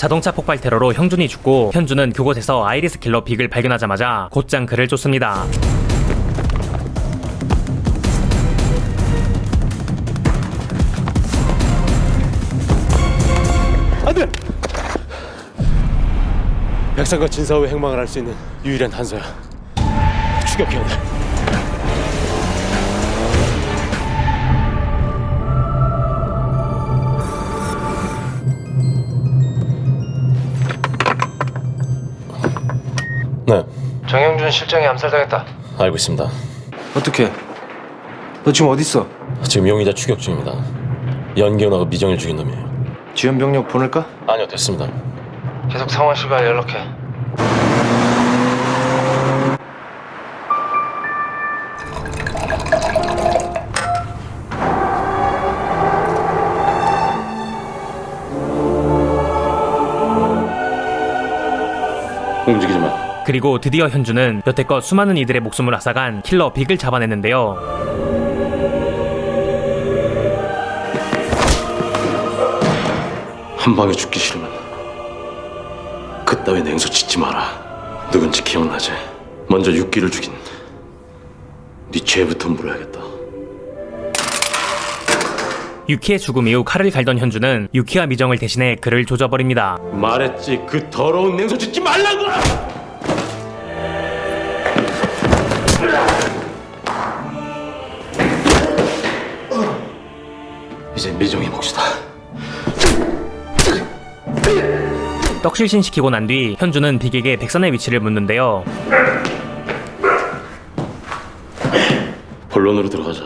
자동차 폭발 테러로 형준이 죽고 현준은 그곳에서 아이리스 킬러 빅을 발견하자마자 곧장 그를 쫓습니다. 안돼! 백상과 진사후의 행방을 알 수 있는 유일한 단서야. 추격해야 돼. 네, 정영준 실장이 암살당했다. 알고 있습니다. 어떻게? 너 지금 어디 있어? 지금 용의자 추격 중입니다. 연기훈하고 미정일 죽인 놈이에요. 지원 병력 보낼까? 아니요, 됐습니다. 계속 상황실과 연락해. 움직이지 마. 그리고 드디어 현준은 여태껏 수많은 이들의 목숨을 앗아간 킬러 빅을 잡아냈는데요. 한 방에 죽기 싫으면 그따위 냉소 짓지 마라. 누군지 기억나지? 먼저 육기를 죽인 네 죄부터 물어야겠다. 유키의 죽음 이후 칼을 갈던 현준은 유키와 미정을 대신해 그를 조져버립니다. 말했지, 그 더러운 냉소 짓지 말라고! 이제 미정의 몫이다. 떡실신시키고 난 뒤 현준은 빅에게 백산의 위치를 묻는데요. 본론으로 들어가자.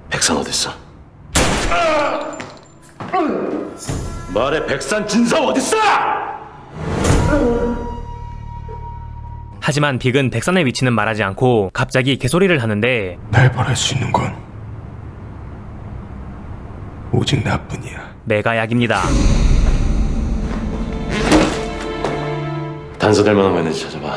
백산 어딨어? 말해, 백산 진사 어딨어? 하지만 빅은 백산의 위치는 말하지 않고 갑자기 개소리를 하는데 날 벌할 수 있는 건 오직 나뿐이야. 메가약입니다. 단서될 만한 거 있는지 찾아봐.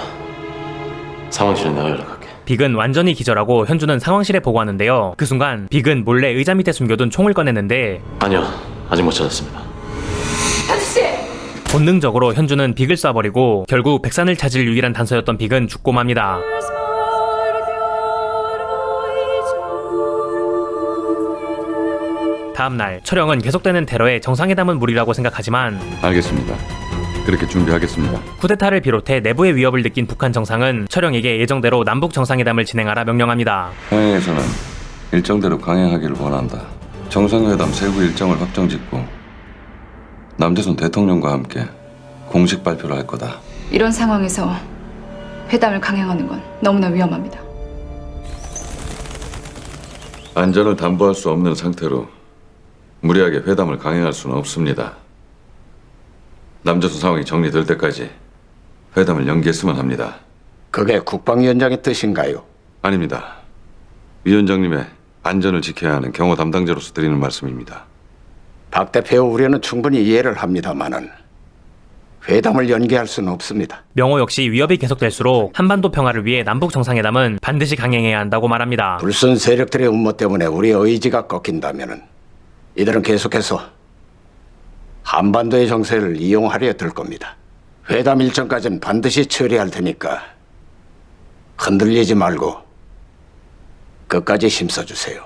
상황실에 내가 연락할게. 빅은 완전히 기절하고 현준은 상황실에 보고하는데요. 그 순간 빅은 몰래 의자 밑에 숨겨둔 총을 꺼냈는데 아니요, 아직 못 찾았습니다. 본능적으로 현준은 빅을 쏴버리고 결국 백산을 찾을 유일한 단서였던 빅은 죽고 맙니다. 다음날 철영은 계속되는 테러에 정상회담은 무리라고 생각하지만 알겠습니다. 그렇게 준비하겠습니다. 쿠데타를 비롯해 내부의 위협을 느낀 북한 정상은 철영에게 예정대로 남북 정상회담을 진행하라 명령합니다. 평양에서는 일정대로 강행하기를 원한다. 정상회담 세부 일정을 확정짓고 남대선 대통령과 함께 공식 발표를 할 거다. 이런 상황에서 회담을 강행하는 건 너무나 위험합니다. 안전을 담보할 수 없는 상태로 무리하게 회담을 강행할 수는 없습니다. 남조선 상황이 정리될 때까지 회담을 연기했으면 합니다. 그게 국방위원장의 뜻인가요? 아닙니다. 위원장님의 안전을 지켜야 하는 경호 담당자로서 드리는 말씀입니다. 박 대표의 우려는 충분히 이해를 합니다마는 회담을 연기할 수는 없습니다. 명호 역시 위협이 계속될수록 한반도 평화를 위해 남북 정상회담은 반드시 강행해야 한다고 말합니다. 불순 세력들의 음모 때문에 우리의 의지가 꺾인다면 이들은 계속해서 한반도의 정세를 이용하려 들 겁니다. 회담 일정까지는 반드시 처리할 테니까 흔들리지 말고 끝까지 힘써주세요.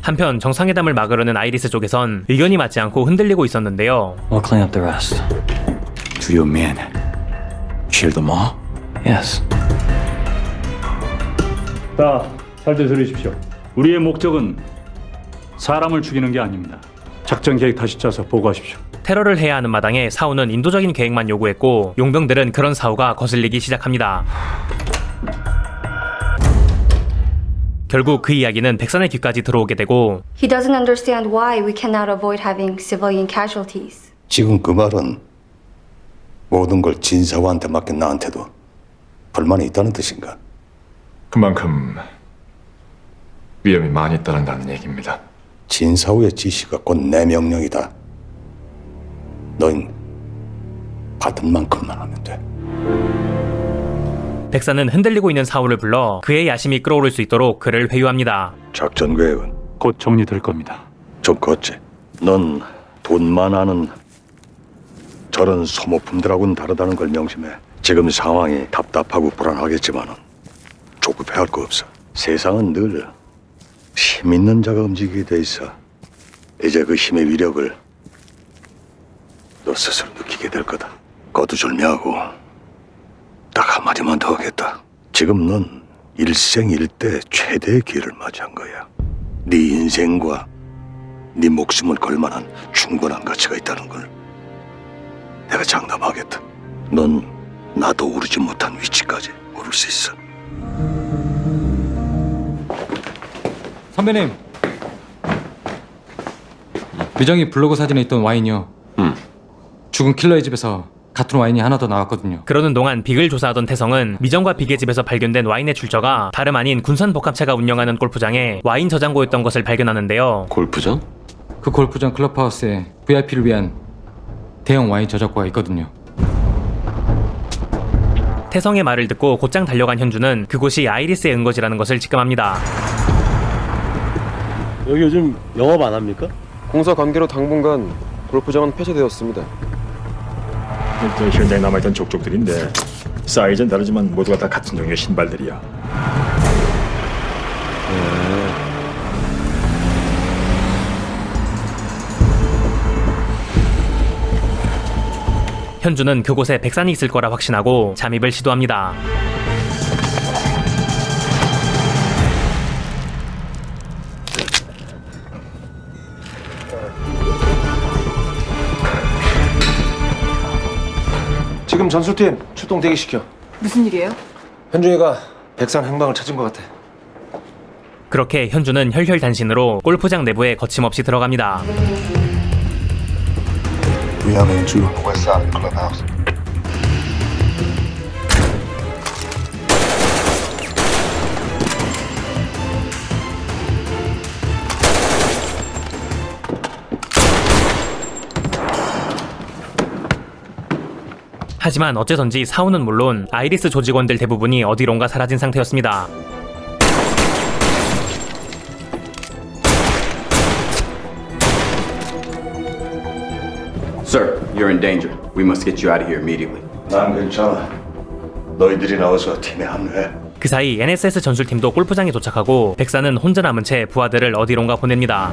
한편 정상회담을 막으려는 아이리스 쪽에선 의견이 맞지 않고 흔들리고 있었는데요. We'll clean up the rest. Do your men kill them all? Yes. 자, 잘들 들으십시오. 우리의 목적은 사람을 죽이는 게 아닙니다. 작전 계획 다시 짜서 보고하십시오. 테러를 해야 하는 마당에 사우는 인도적인 계획만 요구했고 용병들은 그런 사우가 거슬리기 시작합니다. 결국 그 이야기는 백산의 귀까지 들어오게 되고 He doesn't understand why we cannot avoid having civilian casualties. 지금 그 말은 모든 걸 진사우한테 맡긴 나한테도 불만이 있다는 뜻인가? 그만큼 위험이 많이 따른다는 얘기입니다. 진사우의 지시가 곧 내 명령이다. 너흰 받은 만큼만 하면 돼. 백산은 흔들리고 있는 사우를 불러 그의 야심이 끌어오를 수 있도록 그를 회유합니다. 작전 계획은 곧 정리될 겁니다. 좀 걷지. 넌 돈만 아는 저런 소모품들하고는 다르다는 걸 명심해. 지금 상황이 답답하고 불안하겠지만은 조급해할 거 없어. 세상은 늘 힘 있는 자가 움직이게 돼 있어. 이제 그 힘의 위력을 너 스스로 느끼게 될 거다. 거두절미하고 딱 한마디만 더 하겠다. 지금 넌 일생일대 최대의 기회를 맞이한 거야. 네 인생과 네 목숨을 걸 만한 충분한 가치가 있다는 걸 내가 장담하겠다. 넌 나도 오르지 못한 위치까지 오를 수 있어. 선배님, 미정이 블로그 사진에 있던 와인이요. 죽은 킬러의 집에서 같은 와인이 하나 더 나왔거든요. 그러는 동안 빅을 조사하던 태성은 미정과 빅의 집에서 발견된 와인의 출처가 다름 아닌 군산복합체가 운영하는 골프장에 와인 저장고였던 것을 발견하는데요. 골프장? 그 골프장 클럽하우스에 VIP를 위한 대형 와인 저작고가 있거든요. 태성의 말을 듣고 곧장 달려간 현주는 그곳이 아이리스의 은거지라는 것을 직감합니다. 여기 요즘 영업 안 합니까? 공사 관계로 당분간 골프장은 폐쇄되었습니다. 현장에 남아있던 족족들인데 사이즈는 다르지만 모두가 다 같은 종류의 신발들이야. 현주는 그곳에 백산이 있을 거라 확신하고 잠입을 시도합니다. 지금 전술팀 출동 대기시켜. 무슨 일이에요? 현중이가 백산 행방을 찾은 것 같아. 그렇게 현주는 혈혈단신으로 골프장 내부에 거침없이 들어갑니다. We have into west side of the clubhouse. 하지만 어째선지 사우는 물론 아이리스 조직원들 대부분이 어디론가 사라진 상태였습니다. Sir, you're in danger. We must get you out of here immediately. 난 괜찮아. 너희들이 나와서 팀에 합류해. 그 사이 NSS 전술팀도 골프장에 도착하고 백사는 혼자 남은 채 부하들을 어디론가 보냅니다.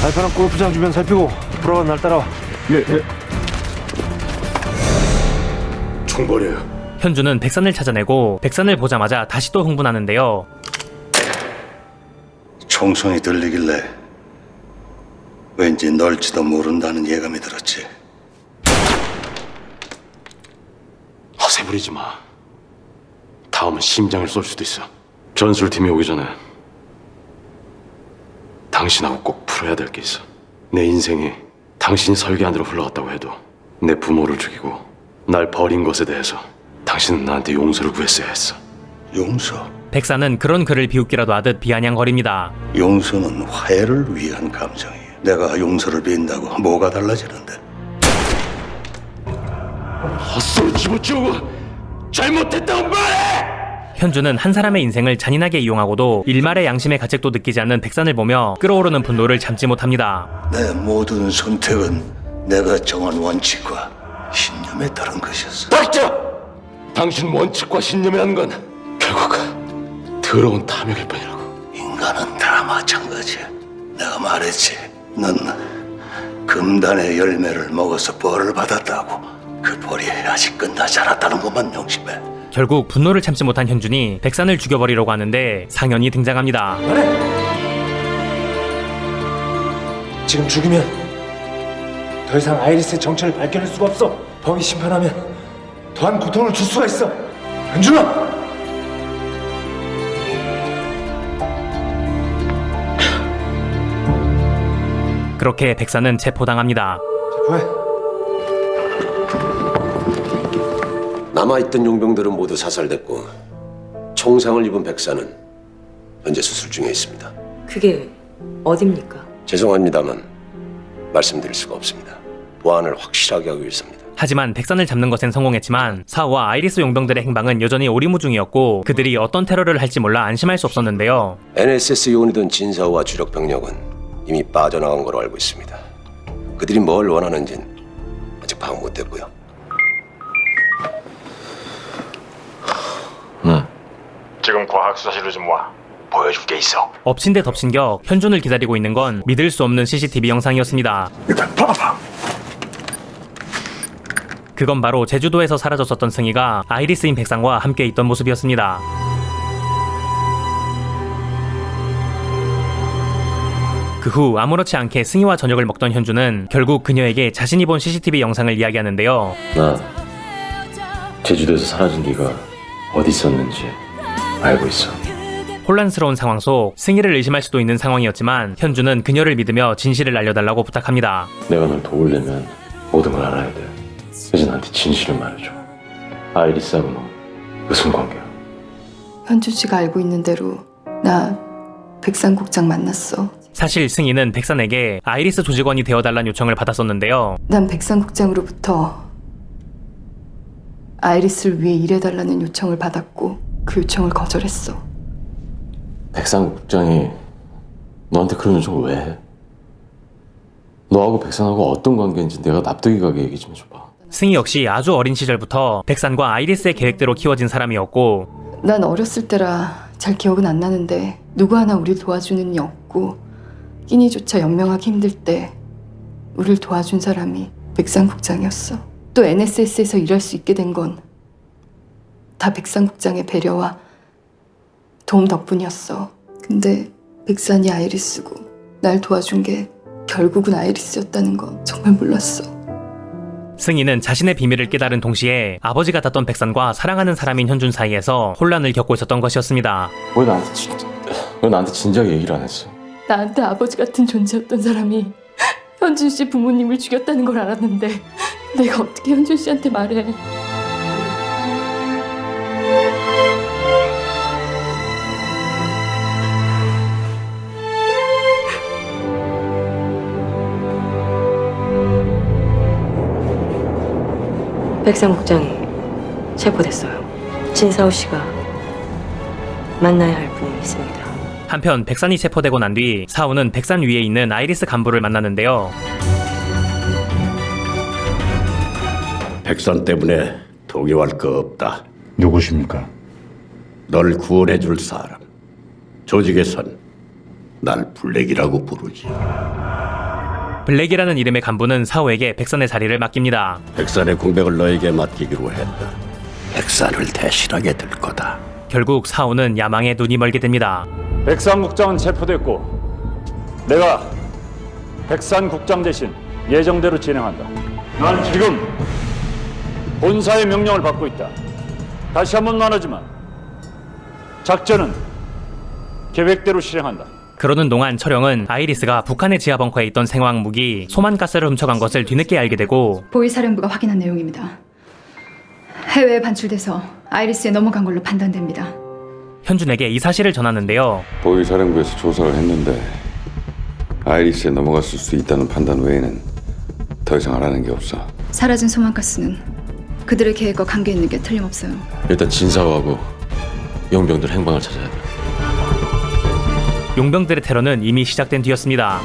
발판한 골프장 주변 살피고 불어간 날 따라와. 예. 총 버려요. 현주는 백산을 찾아내고 백산을 보자마자 다시 또 흥분하는데요. 총성이 들리길래 왠지 널지도 모른다는 예감이 들었지. 허세 부리지 마. 다음은 심장을 쏠 수도 있어. 전술팀이 오기 전에 당신하고 꼭 풀어야 될 게 있어. 내 인생이 당신이 설계 안으로 흘러갔다고 해도 내 부모를 죽이고 날 버린 것에 대해서 당신은 나한테 용서를 구했어야 했어. 용서? 백사는 그런 그를 비웃기라도 하듯 비아냥거립니다. 용서는 화해를 위한 감정이야. 내가 용서를 빈다고 뭐가 달라지는데? 헛소리 집어치우고 잘못했다고 말해! 현주는 한 사람의 인생을 잔인하게 이용하고도 일말의 양심의 가책도 느끼지 않는 백산을 보며 끓어오르는 분노를 참지 못합니다. 내 모든 선택은 내가 정한 원칙과 신념에 따른 것이었어. 닥쳐! 당신 원칙과 신념에 한 건 결국 더러운 탐욕일 뿐이라고. 인간은 다 마찬가지야. 내가 말했지. 넌 금단의 열매를 먹어서 벌을 받았다고. 그 벌이 아직 끝나지 않았다는 것만 명심해. 결국 분노를 참지 못한 현준이 백산을 죽여버리려고 하는데 상현이 등장합니다. 지금 죽이면 더 이상 아이리스의 정체를 밝혀낼 수가 없어. 법이 심판하면 더한 고통을 줄 수가 있어. 현준아! 그렇게 백산은 체포당합니다. 체포해. 남아있던 용병들은 모두 사살됐고 총상을 입은 백사는 현재 수술 중에 있습니다. 그게 어딥니까? 죄송합니다만 말씀드릴 수가 없습니다. 보안을 확실하게 하기 위해서입니다. 하지만 백산을 잡는 것엔 성공했지만 사우와 아이리스 용병들의 행방은 여전히 오리무중이었고 그들이 어떤 테러를 할지 몰라 안심할 수 없었는데요. NSS 요원이던 진사우와 주력 병력은 이미 빠져나간 걸로 알고 있습니다. 그들이 뭘 원하는지는 아직 파악 못했고요. 지금 과학수사실로 좀 와. 보여줄 게 있어. 엎친 데 덮친 격 현준을 기다리고 있는 건 믿을 수 없는 CCTV 영상이었습니다. 그건 바로 제주도에서 사라졌었던 승희가 아이리스인 백상과 함께 있던 모습이었습니다. 그 후 아무렇지 않게 승희와 저녁을 먹던 현준은 결국 그녀에게 자신이 본 CCTV 영상을 이야기하는데요. 나 제주도에서 사라진 네가 어디 있었는지 알고 있어. 혼란스러운 상황 속 승희를 의심할 수도 있는 상황이었지만 현준은 그녀를 믿으며 진실을 알려달라고 부탁합니다. 내가 널 도우려면 모든 걸 알아야 돼. 이제 나한테 진실을 말해줘. 아이리스하고 너 무슨 관계야? 현준 씨가 알고 있는 대로 나 백상국장 만났어. 사실 승희는 백산에게 아이리스 조직원이 되어달라는 요청을 받았었는데요. 난 백상국장으로부터 아이리스를 위해 일해달라는 요청을 받았고 그 요청을 거절했어. 백상 국장이 너한테 그런 요청을 왜 해? 너하고 백산하고 어떤 관계인지 내가 납득이 가게 얘기 좀 해줘봐. 승희 역시 아주 어린 시절부터 백산과 아이리스의 계획대로 키워진 사람이었고 난 어렸을 때라 잘 기억은 안 나는데 누구 하나 우릴 도와주는 이 없고 끼니조차 연명하기 힘들 때 우릴 도와준 사람이 백상국장이었어. 또 NSS에서 일할 수 있게 된 건 다 백상국장의 배려와 도움 덕분이었어. 근데 백산이 아이리스고 날 도와준 게 결국은 아이리스였다는 거 정말 몰랐어. 승희는 자신의 비밀을 깨달은 동시에 아버지 같았던 백산과 사랑하는 사람인 현준 사이에서 혼란을 겪고 있었던 것이었습니다. 왜 나한테 진작에 얘기를 안 했어? 나한테 아버지 같은 존재였던 사람이 현준 씨 부모님을 죽였다는 걸 알았는데 내가 어떻게 현준 씨한테 말해. 백상국장이 체포됐어요. 진사우 씨가 만나야 할 분이 있습니다. 한편 백산이 체포되고 난 뒤 사우는 백산 위에 있는 아이리스 간부를 만났는데요. 백산 때문에 동요할 거 없다. 누구십니까? 널 구원해줄 사람. 조직에선 날 블랙이라고 부르지. 블랙이라는 이름의 간부는 사우에게 백산의 자리를 맡깁니다. 백산의 공백을 너에게 맡기기로 했다. 백산을 대신하게 될 거다. 결국 사우는 야망에 눈이 멀게 됩니다. 백산국장은 체포됐고 내가 백산국장 대신 예정대로 진행한다. 난 지금 본사의 명령을 받고 있다. 다시 한번 말하지만 작전은 계획대로 실행한다. 그러는 동안 철영은 아이리스가 북한의 지하 벙커에 있던 생화학 무기 소만가스를 훔쳐간 것을 뒤늦게 알게 되고 보위사령부가 확인한 내용입니다. 해외에 반출돼서 아이리스에 넘어간 걸로 판단됩니다. 현준에게 이 사실을 전하는데요. 보위사령부에서 조사를 했는데 아이리스에 넘어갔을 수 있다는 판단 외에는 더 이상 알아낸 게 없어. 사라진 소만가스는 그들의 계획과 관계 있는 게 틀림없어요. 일단 진사우하고 용병들 행방을 찾아야 돼. 용병들의 테러는 이미 시작된 뒤였습니다.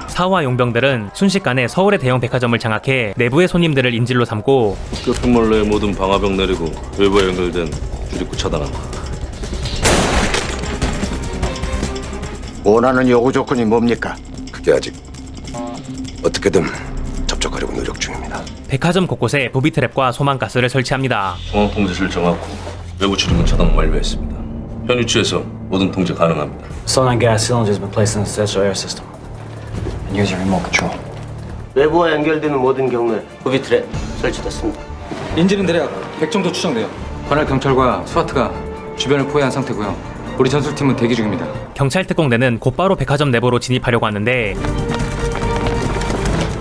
사우와 용병들은 순식간에 서울의 대형 백화점을 장악해 내부의 손님들을 인질로 삼고 쇼핑몰 내 모든 방화벽 내리고 외부에 연결된 출입구 차단한다. 원하는 요구 조건이 뭡니까? 그게 아직 어떻게든 접촉하려고 노력 중입니다. 백화점 곳곳에 부비 트랩과 소만가스를 설치합니다. 공항 통제실 정하고 외부 출입문 차단 완료했습니다. 현 위치에서 모든 통제 가능합니다. Cyanide gas cylinder has been placed in the central air system. And use your remote control. 외부와 연결되는 모든 경로에 부비 트랩 설치됐습니다. 인질은 대략 100 정도 추정돼요. 관할 경찰과 스와트가 주변을 포위한 상태고요. 우리 전술팀은 대기 중입니다. 경찰 특공대는 곧바로 백화점 내부로 진입하려고 하는데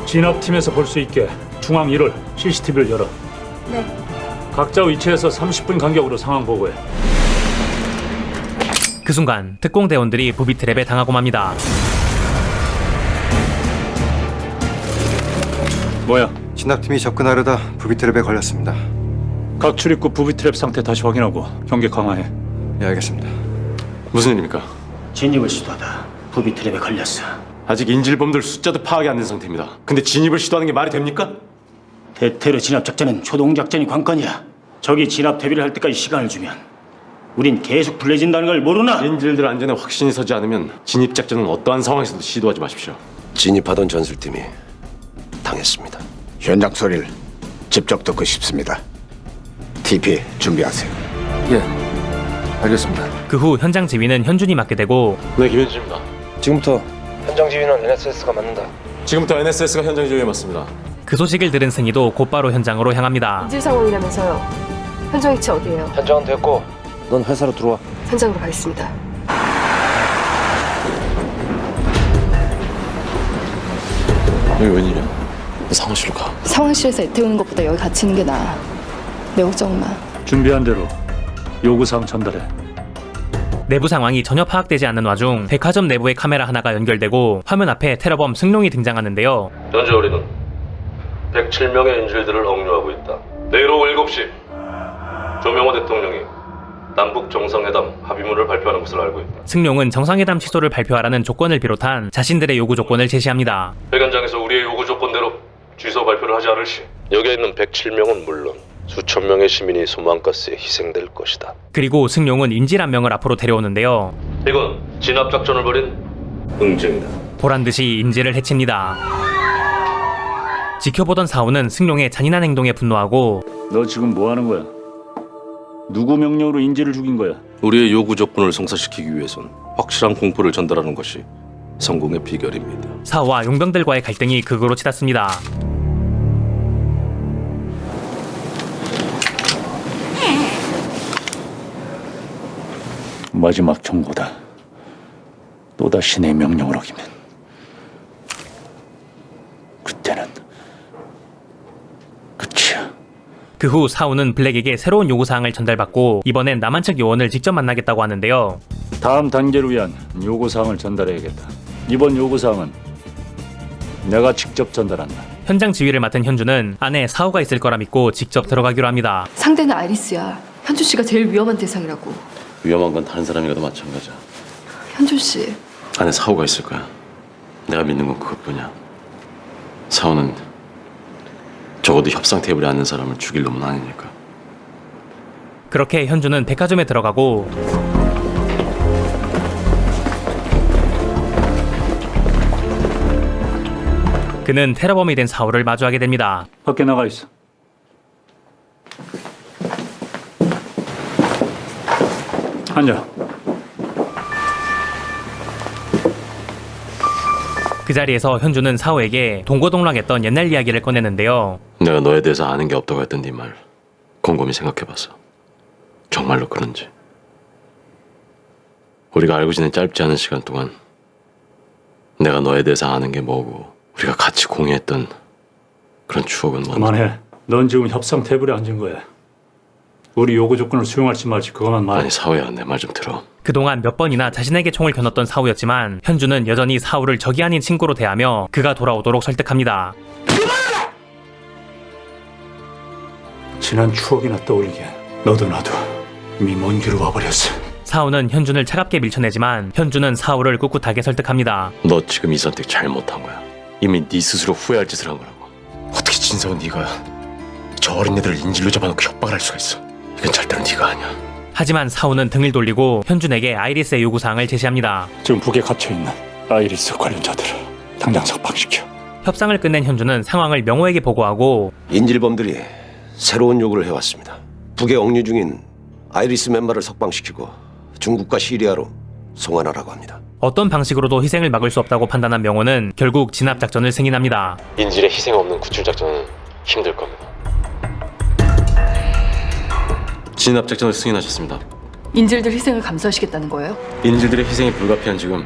진압팀에서 볼 수 있게 중앙 1홀 CCTV를 열어. 네. 각자 위치에서 30분 간격으로 상황 보고해. 그 순간 특공대원들이 부비 트랩에 당하고 맙니다. 뭐야? 진압팀이 접근하려다 부비 트랩에 걸렸습니다. 각 출입구 부비 트랩 상태 다시 확인하고 경계 강화해. 예, 알겠습니다. 무슨 일입니까? 진입을 시도하다 부비 트랩에 걸렸어. 아직 인질범들 숫자도 파악이 안 된 상태입니다. 근데 진입을 시도하는 게 말이 됩니까? 대테러 진압 작전은 초동 작전이 관건이야. 적이 진압 대비를 할 때까지 시간을 주면 우린 계속 불리해진다는 걸 모르나? 인질들 안전에 확신이 서지 않으면 진입 작전은 어떠한 상황에서도 시도하지 마십시오. 진입하던 전술팀이 당했습니다. 현장 소리를 직접 듣고 싶습니다. TP 준비하세요. 예, 알겠습니다. 그 후 현장 지휘는 현준이 맡게 되고 네, 김현준입니다. 지금부터 현장 지휘는 NSS가 맡는다. 지금부터 NSS가 현장 지휘에 맡습니다. 그 소식을 들은 승희도 곧바로 현장으로 향합니다. 인질 상황이라면서요. 현장 위치 어디예요? 현장은 됐고 넌 회사로 들어와. 현장으로 가겠습니다. 여기 웬일이야? 상황실로 가. 상황실에서 애태우는 것보다 여기 같이 있는 게 나아. 내 걱정 마. 준비한 대로 요구사항 전달해. 내부 상황이 전혀 파악되지 않는 와중 백화점 내부의 카메라 하나가 연결되고 화면 앞에 테러범 승룡이 등장하는데요. 현재 우리는 107명의 인질들을 억류하고 있다. 내일 오후 7시 조명호 대통령이 남북 정상회담 합의문을 발표하는 것을 알고 있다. 승룡은 정상회담 취소를 발표하라는 조건을 비롯한 자신들의 요구 조건을 제시합니다. 회견장에서 우리의 요구 조건대로 취소 발표를 하지 않을 시 여기에 있는 107명은 물론 수천 명의 시민이 소방가스에 희생될 것이다. 그리고 승룡은 인질 한 명을 앞으로 데려오는데요. 이건 진압 작전을 벌인 응징이다. 보란듯이 인질을 해칩니다. 지켜보던 사우는 승룡의 잔인한 행동에 분노하고 너 지금 뭐 하는 거야? 누구 명령으로 인질을 죽인 거야? 우리의 요구 조건을 성사시키기 위해선 확실한 공포를 전달하는 것이 성공의 비결입니다. 사우와 용병들과의 갈등이 극으로 치닫습니다. 마지막 경고다. 또다시 내 명령을 어기면 그때는 끝이야. 그 후 사우는 블랙에게 새로운 요구사항을 전달받고 이번엔 남한 측 요원을 직접 만나겠다고 하는데요. 다음 단계를 위한 요구사항을 전달해야겠다. 이번 요구사항은 내가 직접 전달한다. 현장 지휘를 맡은 현주는 안에 사우가 있을 거라 믿고 직접 들어가기로 합니다. 상대는 아이리스야. 현준 씨가 제일 위험한 대상이라고. 위험한 건 다른 사람이라도 마찬가지야. 현준 씨. 안에 사우가 있을 거야. 내가 믿는 건 그것뿐이야. 사우는 적어도 협상 테이블에 앉는 사람을 죽일 놈은 아니니까. 그렇게 현주는 백화점에 들어가고 그는 테러범이 된 사우를 마주하게 됩니다. 밖에 나가 있어. 앉아. 그 자리에서 현주는 사우에게 동고동락했던 옛날 이야기를 꺼내는데요. 내가 너에 대해서 아는 게 없다고 했던 네 말 곰곰이 생각해봤어. 정말로 그런지. 우리가 알고 지낸 짧지 않은 시간 동안 내가 너에 대해서 아는 게 뭐고 우리가 같이 공유했던 그런 추억은 뭔지. 그만해. 넌 지금 협상 테이블에 앉은 거야. 우리 요구 조건을 수용할지 말지 그것만 말해. 아니 사우야, 내 말 좀 들어. 그동안 몇 번이나 자신에게 총을 겨눴던 사우였지만 현주는 여전히 사우를 적이 아닌 친구로 대하며 그가 돌아오도록 설득합니다. 지난 추억이나 떠올리게 너도 나도 이미 먼 길을 와버렸어. 사우는 현준을 차갑게 밀쳐내지만 현주는 사우를 꿋꿋하게 설득합니다. 너 지금 이 선택 잘못한 거야. 이미 네 스스로 후회할 짓을 한 거라고. 어떻게 진성은 네가 저 어린애들을 인질로 잡아놓고 협박을 할 수가 있어. 이건 절대로 네가 아니야. 하지만 사우는 등을 돌리고 현준에게 아이리스의 요구사항을 제시합니다. 지금 북에 갇혀있는 아이리스 관련자들을 당장 석방시켜. 협상을 끝낸 현준은 상황을 명호에게 보고하고 인질범들이 새로운 요구를 해왔습니다. 북에 억류 중인 아이리스 멤버를 석방시키고 중국과 시리아로 송환하라고 합니다. 어떤 방식으로도 희생을 막을 수 없다고 판단한 명호는 결국 진압작전을 승인합니다. 인질의 희생 없는 구출작전은 힘들 겁니다. 진압작전을 승인하셨습니다. 인질들 희생을 감수하시겠다는 거예요? 인질들의 희생이 불가피한 지금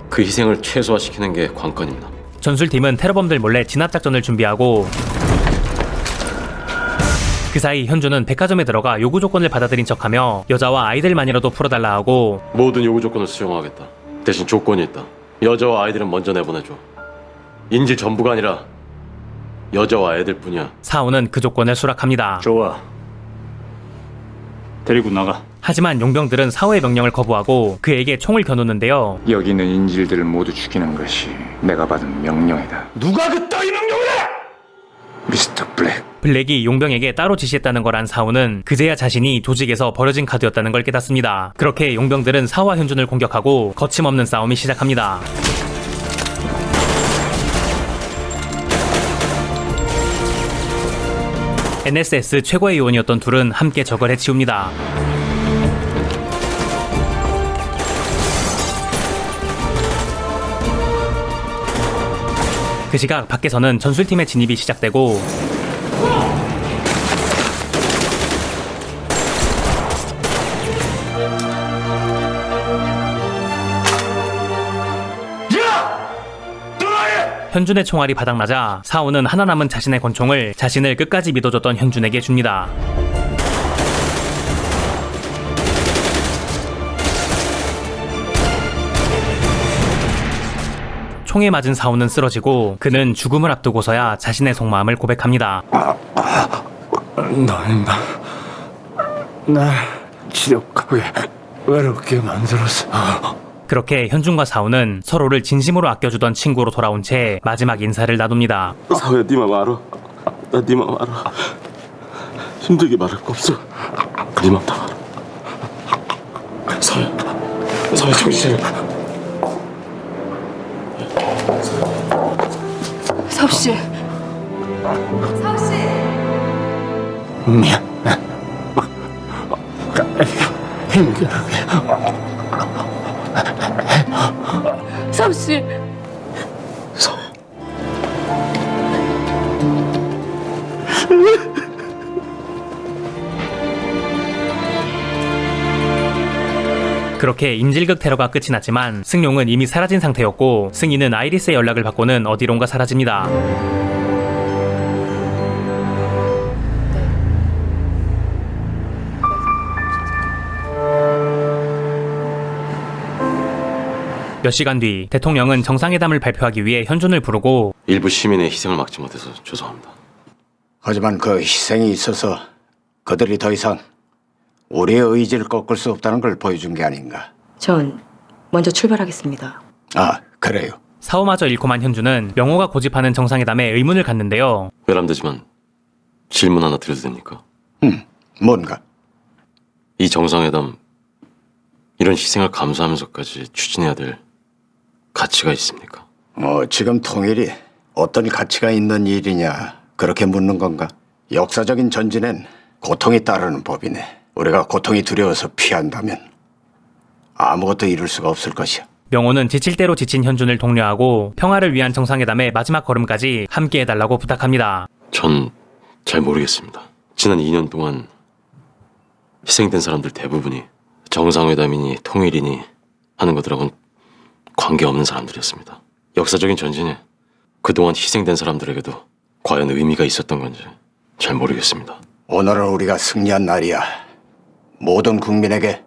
그 희생을 최소화시키는 게 관건입니다. 전술팀은 테러범들 몰래 진압작전을 준비하고 그 사이 현주는 백화점에 들어가 요구 조건을 받아들인 척하며 여자와 아이들만이라도 풀어달라 하고 모든 요구 조건을 수용하겠다. 대신 조건이 있다. 여자와 아이들은 먼저 내보내줘. 인질 전부가 아니라 여자와 애들뿐이야. 사오는 그 조건을 수락합니다. 좋아. 데리고 나가. 하지만 용병들은 사오의 명령을 거부하고 그에게 총을 겨누는데요. 여기 있는 인질들을 모두 죽이는 것이 내가 받은 명령이다. 누가 그 따위 명령을 해? 미스터 블랙. 블랙이 용병에게 따로 지시했다는 걸 안 사오는 그제야 자신이 조직에서 버려진 카드였다는 걸 깨닫습니다. 그렇게 용병들은 사오와 현준을 공격하고 거침없는 싸움이 시작합니다. NSS 최고의 요원이었던 둘은 함께 적을 해치웁니다. 그 시각 밖에서는 전술팀의 진입이 시작되고 현준의 총알이 바닥나자 사오는 하나 남은 자신의 권총을 자신을 끝까지 믿어줬던 현준에게 줍니다. 총에 맞은 사오는 쓰러지고 그는 죽음을 앞두고서야 자신의 속마음을 고백합니다. 너는 날 지독하게 외롭게 만들었어. 그렇게 현준과 사오는 서로를 진심으로 아껴주던 친구로 돌아온 채 마지막 인사를 나눕니다. 사오야, 니맘 알아. 나 니맘 알아. 힘들게 말할 거 없어. 니맘 다 알아. 사오야 정신 차려. 사오씨. 사오씨. 미안. 힘들게. 사오씨. 그렇게 인질극 테러가 끝이 났지만 승용은 이미 사라진 상태였고 승희는 아이리스의 연락을 받고는 어디론가 사라집니다. 몇 시간 뒤 대통령은 정상회담을 발표하기 위해 현준을 부르고 일부 시민의 희생을 막지 못해서 죄송합니다. 하지만 그 희생이 있어서 그들이 더 이상 우리의 의지를 꺾을 수 없다는 걸 보여준 게 아닌가. 전 먼저 출발하겠습니다. 아, 그래요. 사오마저 잃고만 현준은 명호가 고집하는 정상회담에 의문을 갖는데요. 외람되지만 질문 하나 드려도 됩니까? 뭔가? 이 정상회담 이런 희생을 감수하면서까지 추진해야 될 가치가 있습니까? 지금 통일이 어떤 가치가 있는 일이냐 그렇게 묻는 건가? 역사적인 전진엔 고통이 따르는 법이네. 우리가 고통이 두려워서 피한다면 아무것도 이룰 수가 없을 것이야. 명호는 지칠 대로 지친 현준을 독려하고 평화를 위한 정상회담의 마지막 걸음까지 함께 해달라고 부탁합니다. 전 잘 모르겠습니다. 지난 2년 동안 희생된 사람들 대부분이 정상회담이니 통일이니 하는 것들하고는 관계없는 사람들이었습니다. 역사적인 전진에 그동안 희생된 사람들에게도 과연 의미가 있었던 건지 잘 모르겠습니다. 오늘은 우리가 승리한 날이야. 모든 국민에게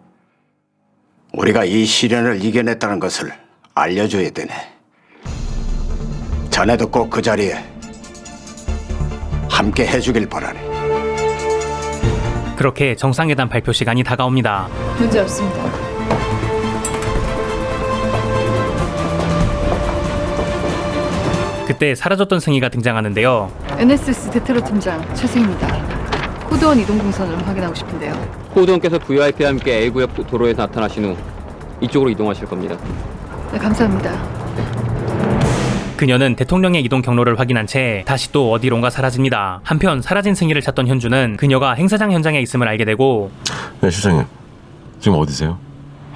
우리가 이 시련을 이겨냈다는 것을 알려줘야 되네. 자네도 꼭 그 자리에 함께 해주길 바라네. 그렇게 정상회담 발표 시간이 다가옵니다. 문제 없습니다. 그때 사라졌던 승희가 등장하는데요. NSS 대테러 팀장 최승희입니다. 코드원 이동 동선을 확인하고 싶은데요. 코드원께서 VIP와 함께 A구역 도로에 나타나신 후 이쪽으로 이동하실 겁니다. 네, 감사합니다. 그녀는 대통령의 이동 경로를 확인한 채 다시 또 어디론가 사라집니다. 한편 사라진 승희를 찾던 현준은 그녀가 행사장 현장에 있음을 알게 되고 네, 실장님. 지금 어디세요?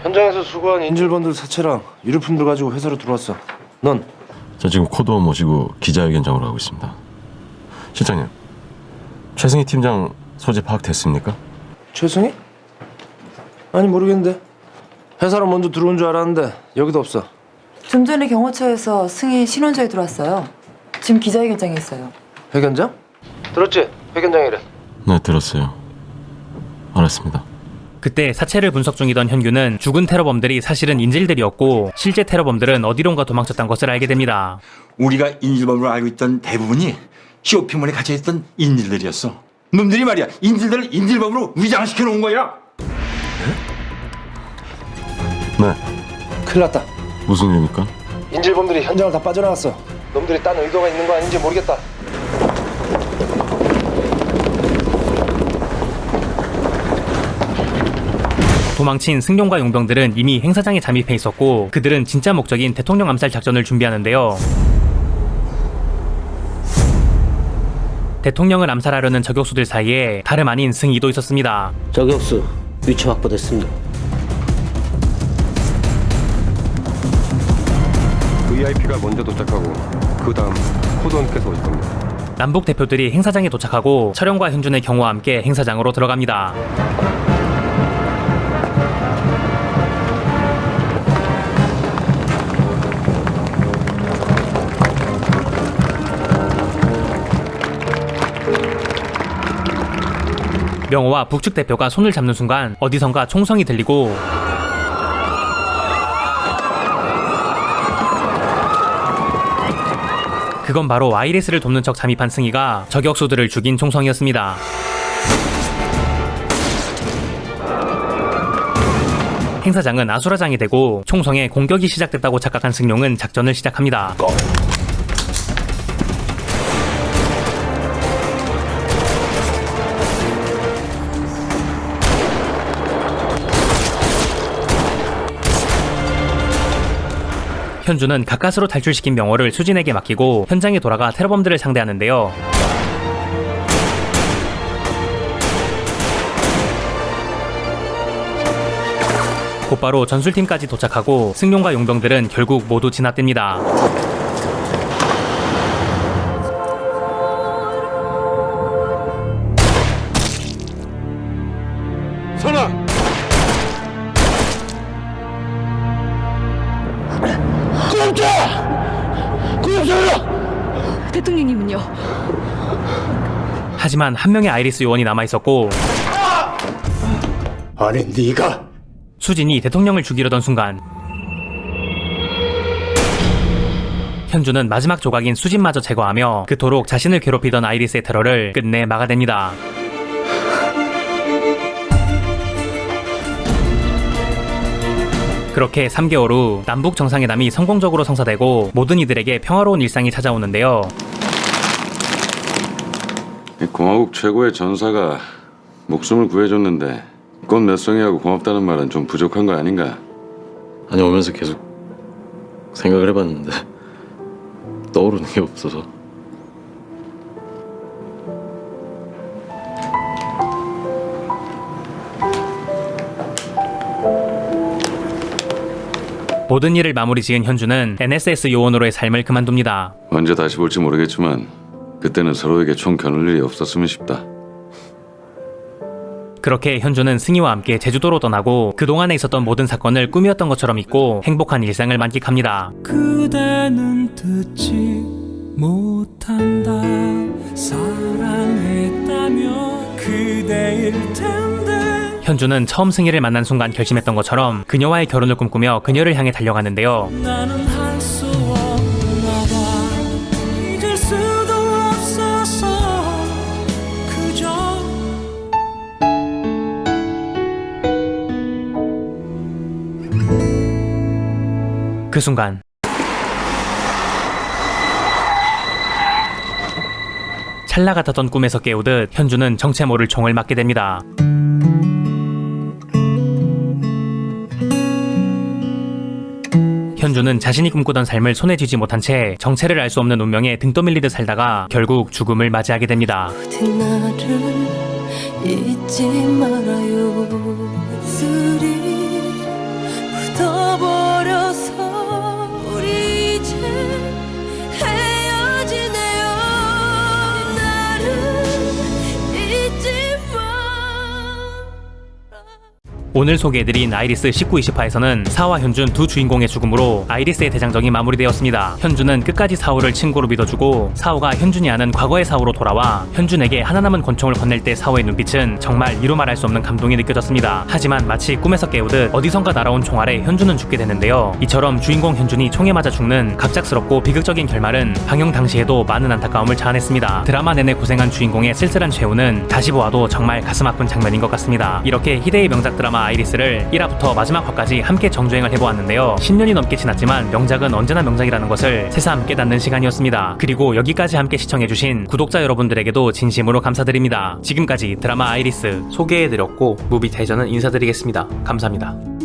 현장에서 수거한 인질번들 사체랑 유류품들 가지고 회사로 들어왔어. 넌? 저 지금 코드원 모시고 기자회견장으로 가고 있습니다. 실장님, 최승희 팀장 소재 파악됐습니까? 최승희? 아니 모르겠는데. 회사로 먼저 들어온 줄 알았는데 여기도 없어. 좀 전에 경호처에서 승희 신원조에 들어왔어요. 지금 기자회견장에 있어요. 회견장? 들었지? 회견장이래. 네, 들었어요. 알았습니다. 그때 사체를 분석 중이던 현규는 죽은 테러범들이 사실은 인질들이었고 실제 테러범들은 어디론가 도망쳤던 것을 알게 됩니다. 우리가 인질범으로 알고 있던 대부분이 쇼핑몰에 갇혀있던 인질들이었어. 놈들이 말이야 인질들을 인질범으로 위장시켜 놓은 거야. 네. 큰일 났다. 무슨 일입니까? 인질범들이 현장을 다 빠져나갔어. 놈들이 딴 의도가 있는 거 아닌지 모르겠다. 도망친 승용과 용병들은 이미 행사장에 잠입해 있었고 그들은 진짜 목적인 대통령 암살 작전을 준비하는데요. 대통령을 암살하려는 저격수들 사이에 다름 아닌 승희도 있었습니다. 저격수 위치 확보됐습니다. VIP가 먼저 도착하고 그 다음 코드원께서 오실 겁니다. 남북 대표들이 행사장에 도착하고 철영과 현준의 경호와 함께 행사장으로 들어갑니다. 명호와 북측 대표가 손을 잡는 순간 어디선가 총성이 들리고 그건 바로 아이리스를 돕는 척 잠입한 승희가 저격수들을 죽인 총성이었습니다. 행사장은 아수라장이 되고 총성에 공격이 시작됐다고 착각한 승용은 작전을 시작합니다. 현주는 가까스로 탈출시킨 명호를 수진에게 맡기고 현장에 돌아가 테러범들을 상대하는데요. 곧바로 전술팀까지 도착하고 승용과 용병들은 결국 모두 진압됩니다. 선아! 대통령님은요? 하지만 한 명의 아이리스 요원이 남아있었고 아니 네가 수진이 대통령을 죽이려던 순간 현주는 마지막 조각인 수진마저 제거하며 그토록 자신을 괴롭히던 아이리스의 테러를 끝내 막아냅니다. 그렇게 3개월 후 남북 정상회담이 성공적으로 성사되고 모든 이들에게 평화로운 일상이 찾아오는데요. 공화국 최고의 전사가 목숨을 구해줬는데 꽃 몇 송이하고 고맙다는 말은 좀 부족한 거 아닌가? 아니, 오면서 계속 생각을 해봤는데 떠오르는 게 없어서. 모든 일을 마무리 지은 현주는 NSS 요원으로의 삶을 그만둡니다. 언제 다시 볼지 모르겠지만 그때는 서로에게 총 겨눌 일이 없었으면 싶다. 그렇게 현주는 승희와 함께 제주도로 떠나고 그동안에 있었던 모든 사건을 꿈이었던 것처럼 잊고 행복한 일상을 만끽합니다. 그대는 듣지 못한다. 사랑했다면 그대일 텐데. 현주는 처음 승희를 만난 순간 결심했던 것처럼 그녀와의 결혼을 꿈꾸며 그녀를 향해 달려가는데요. 나는 할 수 없나 봐. 잊을 수도 없어서 그저 그 순간 찰나 같았던 꿈에서 깨우듯 현주는 정체 모를 총을 맞게 됩니다. 현주는 자신이 꿈꾸던 삶을 손에 쥐지 못한 채 정체를 알 수 없는 운명에 등 떠밀리듯 살다가 결국 죽음을 맞이하게 됩니다. 부디 나를 잊지 말아요. 입술이 묻어버려서 우리 이제 헤어지네요. 나를 잊지 마. 오늘 소개해드린 아이리스 19, 20화에서는 사와 현준 두 주인공의 죽음으로 아이리스의 대장정이 마무리되었습니다. 현준은 끝까지 사오를 친구로 믿어주고 사오가 현준이 아는 과거의 사오로 돌아와 현준에게 하나 남은 권총을 건넬 때 사오의 눈빛은 정말 이루 말할 수 없는 감동이 느껴졌습니다. 하지만 마치 꿈에서 깨우듯 어디선가 날아온 총알에 현준은 죽게 되는데요. 이처럼 주인공 현준이 총에 맞아 죽는 갑작스럽고 비극적인 결말은 방영 당시에도 많은 안타까움을 자아냈습니다. 드라마 내내 고생한 주인공의 쓸쓸한 최후는 다시 보아도 정말 가슴 아픈 장면인 것 같습니다. 이렇게 희대의 명작 드라마 아이리스를 1화부터 마지막 화까지 함께 정주행을 해보았는데요. 10년이 넘게 지났지만 명작은 언제나 명작이라는 것을 새삼 깨닫는 시간이었습니다. 그리고 여기까지 함께 시청해주신 구독자 여러분들에게도 진심으로 감사드립니다. 지금까지 드라마 아이리스 소개해드렸고 무비타이저는 인사드리겠습니다. 감사합니다.